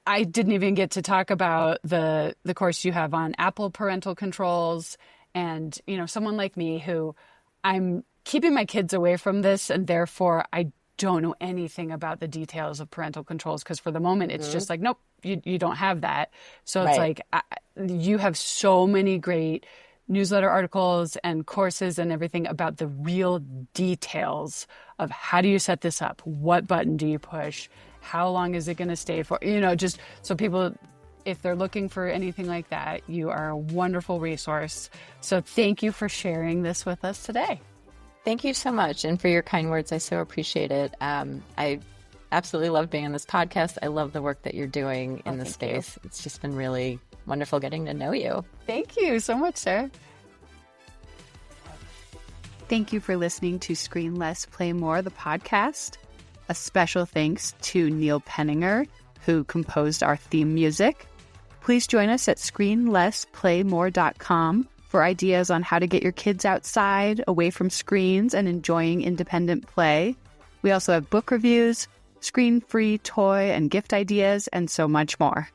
I didn't even get to talk about the course you have on Apple parental controls and, someone like me who I'm keeping my kids away from this and therefore I don't know anything about the details of parental controls because for the moment it's just like, nope, you don't have that. So it's like you have so many great newsletter articles and courses and everything about the real details of how do you set this up? What button do you push? How long is it going to stay for? Just so people, if they're looking for anything like that, you are a wonderful resource. So thank you for sharing this with us today. Thank you so much. And for your kind words. I so appreciate it. I absolutely love being on this podcast. I love the work that you're doing in this space. It's just been really wonderful getting to know you. Thank you so much, Sarah. Thank you for listening to Screen Less, Play More, the podcast. A special thanks to Neil Penninger, who composed our theme music. Please join us at screenlessplaymore.com for ideas on how to get your kids outside, away from screens, and enjoying independent play. We also have book reviews, screen-free toy and gift ideas, and so much more.